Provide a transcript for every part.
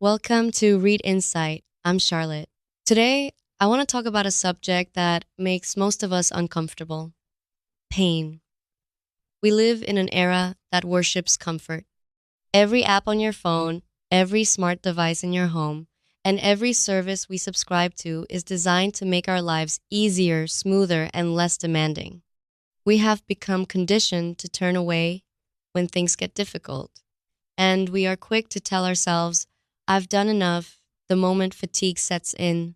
Welcome to Read Insight. I'm Charlotte. Today, I want to talk about a subject that makes most of us uncomfortable: pain. We live in an era that worships comfort. Every app on your phone, every smart device in your home, and every service we subscribe to is designed to make our lives easier, smoother, and less demanding. We have become conditioned to turn away when things get difficult, and we are quick to tell ourselves, I've done enough the moment fatigue sets in.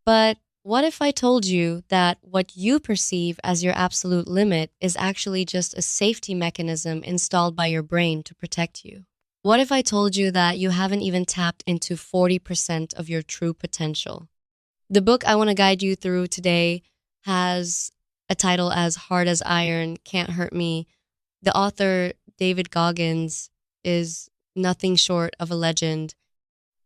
But what if I told you that what you perceive as your absolute limit is actually just a safety mechanism installed by your brain to protect you? What if I told you that you haven't even tapped into 40% of your true potential? The book I want to guide you through today has a title as Hard as Iron, Can't Hurt Me. The author, David Goggins, is nothing short of a legend.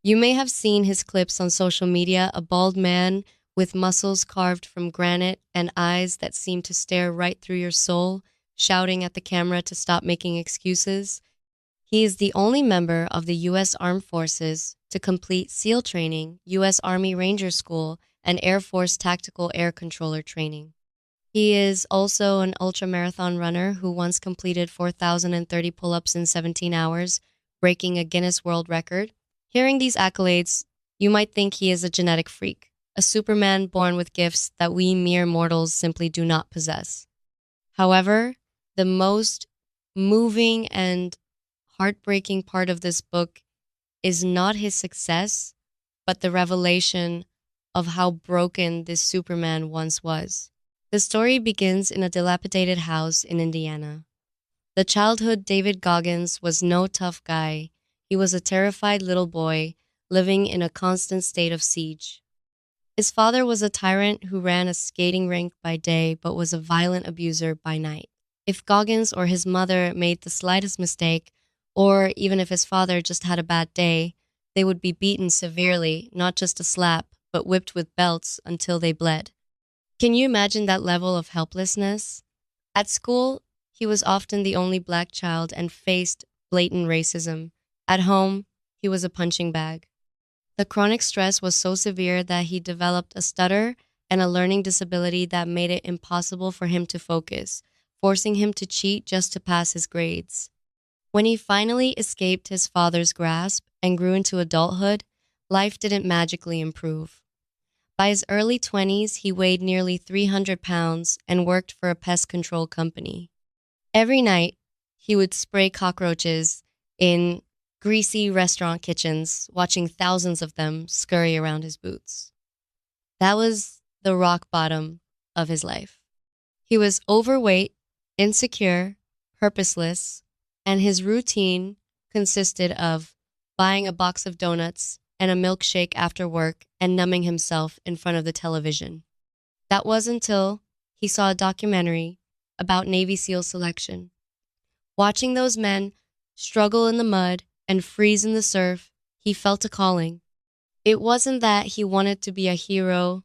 You may have seen his clips on social media, a bald man with muscles carved from granite and eyes that seem to stare right through your soul, shouting at the camera to stop making excuses. He is the only member of the U.S. Armed Forces to complete SEAL training, U.S. Army Ranger School, and Air Force Tactical Air Controller training. He is also an ultramarathon runner who once completed 4,030 pull-ups in 17 hours, breaking a Guinness World Record. Hearing these accolades, you might think he is a genetic freak, a Superman born with gifts that we mere mortals simply do not possess. However, the most moving and heartbreaking part of this book is not his success, but the revelation of how broken this Superman once was. The story begins in a dilapidated house in Indiana. The childhood David Goggins was no tough guy. He was a terrified little boy living in a constant state of siege. His father was a tyrant who ran a skating rink by day but was a violent abuser by night. If Goggins or his mother made the slightest mistake, or even if his father just had a bad day, they would be beaten severely, not just a slap, but whipped with belts until they bled. Can you imagine that level of helplessness? At school, he was often the only black child and faced blatant racism. At home, he was a punching bag. The chronic stress was so severe that he developed a stutter and a learning disability that made it impossible for him to focus, forcing him to cheat just to pass his grades. When he finally escaped his father's grasp and grew into adulthood, life didn't magically improve. By his early 20s, he weighed nearly 300 pounds and worked for a pest control company. Every night, he would spray cockroaches in greasy restaurant kitchens, watching thousands of them scurry around his boots. That was the rock bottom of his life. He was overweight, insecure, purposeless, and his routine consisted of buying a box of donuts and a milkshake after work and numbing himself in front of the television. That was until he saw a documentary about Navy SEAL selection. Watching those men struggle in the mud and freeze in the surf, he felt a calling. It wasn't that he wanted to be a hero,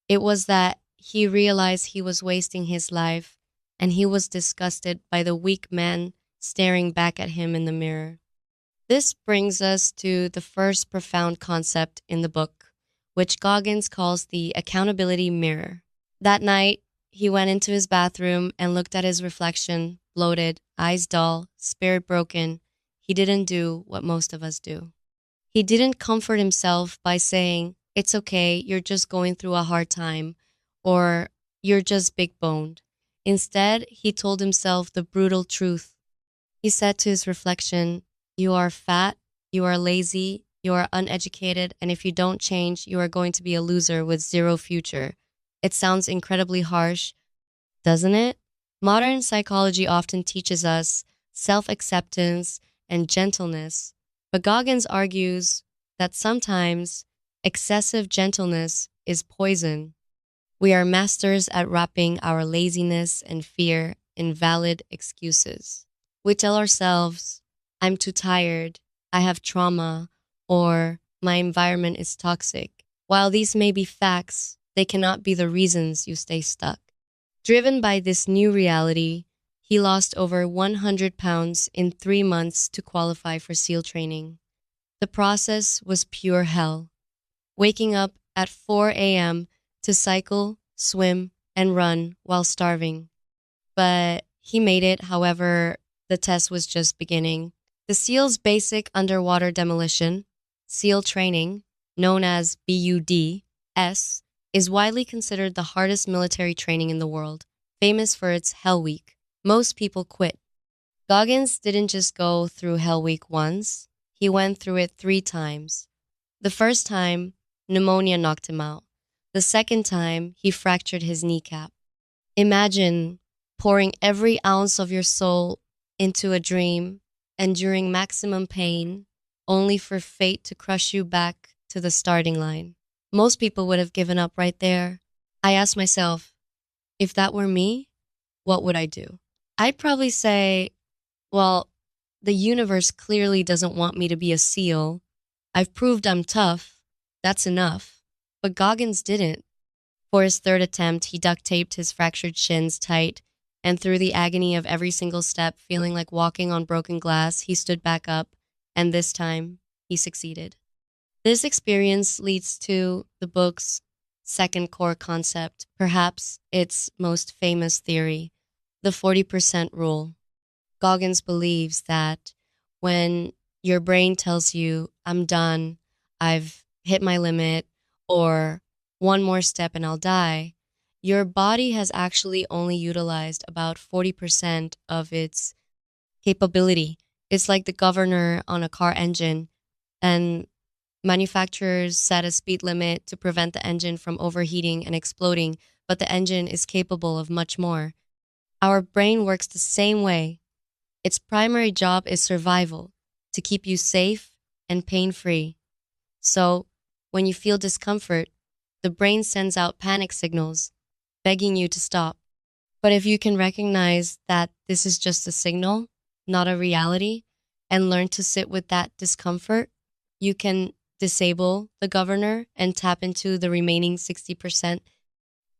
it was that he realized he was wasting his life, and he was disgusted by the weak man staring back at him in the mirror. This brings us to the first profound concept in the book, which Goggins calls the accountability mirror. That night, he went into his bathroom and looked at his reflection, bloated, eyes dull, spirit broken. He didn't do what most of us do. He didn't comfort himself by saying, "It's okay, you're just going through a hard time," or "You're just big boned." Instead, he told himself the brutal truth. He said to his reflection, "You are fat, you are lazy, you are uneducated, and if you don't change, you are going to be a loser with zero future." It sounds incredibly harsh, doesn't it? Modern psychology often teaches us self-acceptance and gentleness, but Goggins argues that sometimes excessive gentleness is poison. We are masters at wrapping our laziness and fear in valid excuses. We tell ourselves, "I'm too tired, I have trauma," or "my environment is toxic." While these may be facts, they cannot be the reasons you stay stuck. Driven by this new reality, he lost over 100 pounds in 3 months to qualify for SEAL training. The process was pure hell, waking up at 4 a.m. to cycle, swim, and run while starving. But he made it. However, the test was just beginning. The SEAL's basic underwater demolition, SEAL training, known as BUDS, is widely considered the hardest military training in the world, famous for its Hell Week. Most people quit. Goggins didn't just go through Hell Week once, he went through it 3 times. The first time, pneumonia knocked him out. The second time, he fractured his kneecap. Imagine pouring every ounce of your soul into a dream, enduring maximum pain, only for fate to crush you back to the starting line. Most people would have given up right there. I asked myself, if that were me, what would I do? I'd probably say, well, the universe clearly doesn't want me to be a SEAL. I've proved I'm tough. That's enough. But Goggins didn't. For his third attempt, he duct taped his fractured shins tight, and through the agony of every single step, feeling like walking on broken glass, he stood back up, and this time, he succeeded. This experience leads to the book's second core concept, perhaps its most famous theory, the 40% rule. Goggins believes that when your brain tells you, I'm done, I've hit my limit, or one more step and I'll die, your body has actually only utilized about 40% of its capability. It's like the governor on a car engine, and manufacturers set a speed limit to prevent the engine from overheating and exploding, but the engine is capable of much more. Our brain works the same way. Its primary job is survival, to keep you safe and pain-free. So, when you feel discomfort, the brain sends out panic signals, begging you to stop. But if you can recognize that this is just a signal, not a reality, and learn to sit with that discomfort, you can disable the governor and tap into the remaining 60%.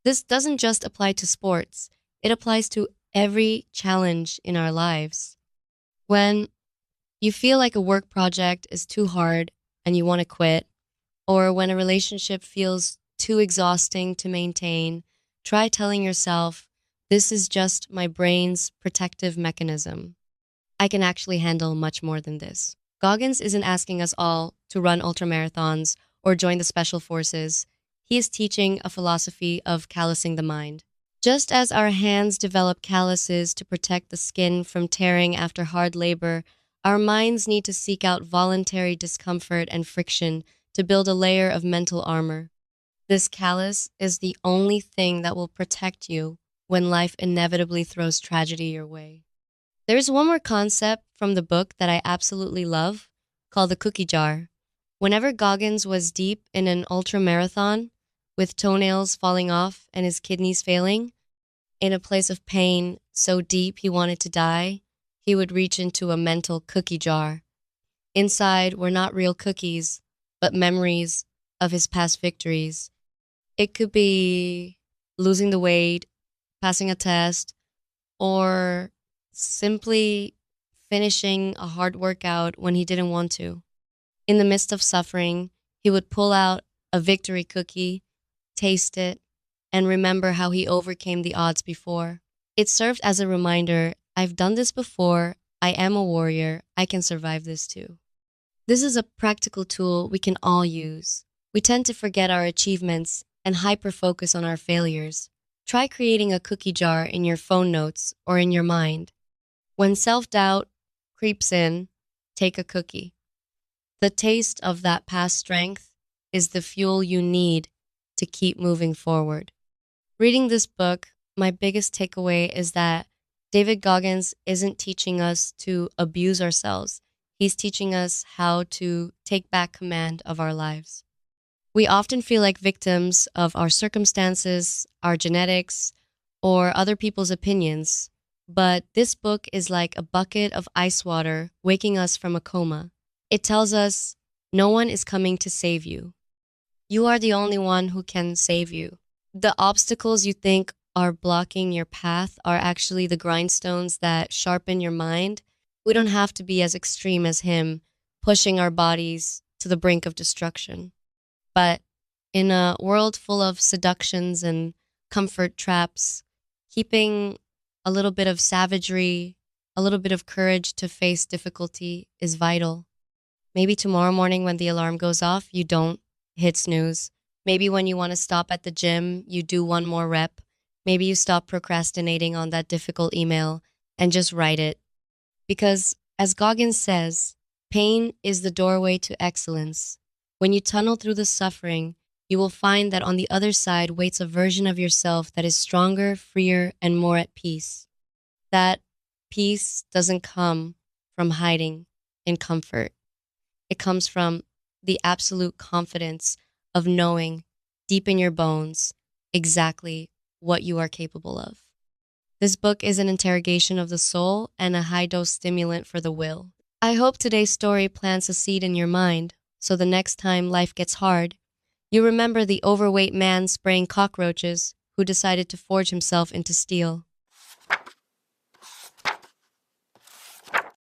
This doesn't just apply to sports, it applies to every challenge in our lives. When you feel like a work project is too hard and you want to quit, or when a relationship feels too exhausting to maintain, try telling yourself, this is just my brain's protective mechanism. I can actually handle much more than this. Goggins isn't asking us all to run ultramarathons or join the special forces. He is teaching a philosophy of callousing the mind. Just as our hands develop calluses to protect the skin from tearing after hard labor, our minds need to seek out voluntary discomfort and friction to build a layer of mental armor. This callus is the only thing that will protect you when life inevitably throws tragedy your way. There's one more concept from the book that I absolutely love, called the cookie jar. Whenever Goggins was deep in an ultramarathon, with toenails falling off and his kidneys failing, in a place of pain so deep he wanted to die, he would reach into a mental cookie jar. Inside were not real cookies, but memories of his past victories. It could be losing the weight, passing a test, or simply finishing a hard workout when he didn't want to. In the midst of suffering, he would pull out a victory cookie, taste it, and remember how he overcame the odds before. It served as a reminder, I've done this before, I am a warrior, I can survive this too. This is a practical tool we can all use. We tend to forget our achievements and hyper-focus on our failures. Try creating a cookie jar in your phone notes or in your mind. When self-doubt creeps in, take a cookie. The taste of that past strength is the fuel you need to keep moving forward. Reading this book, my biggest takeaway is that David Goggins isn't teaching us to abuse ourselves. He's teaching us how to take back command of our lives. We often feel like victims of our circumstances, our genetics, or other people's opinions. But this book is like a bucket of ice water waking us from a coma. It tells us no one is coming to save you. You are the only one who can save you. The obstacles you think are blocking your path are actually the grindstones that sharpen your mind. We don't have to be as extreme as him pushing our bodies to the brink of destruction. But in a world full of seductions and comfort traps, keeping a little bit of savagery, a little bit of courage to face difficulty is vital. Maybe tomorrow morning when the alarm goes off, you don't hit snooze. Maybe when you want to stop at the gym, you do one more rep. Maybe you stop procrastinating on that difficult email and just write it. Because, as Goggins says, pain is the doorway to excellence. When you tunnel through the suffering, you will find that on the other side waits a version of yourself that is stronger, freer, and more at peace. That peace doesn't come from hiding in comfort. It comes from the absolute confidence of knowing deep in your bones exactly what you are capable of. This book is an interrogation of the soul and a high dose stimulant for the will. I hope today's story plants a seed in your mind so the next time life gets hard, you remember the overweight man spraying cockroaches who decided to forge himself into steel.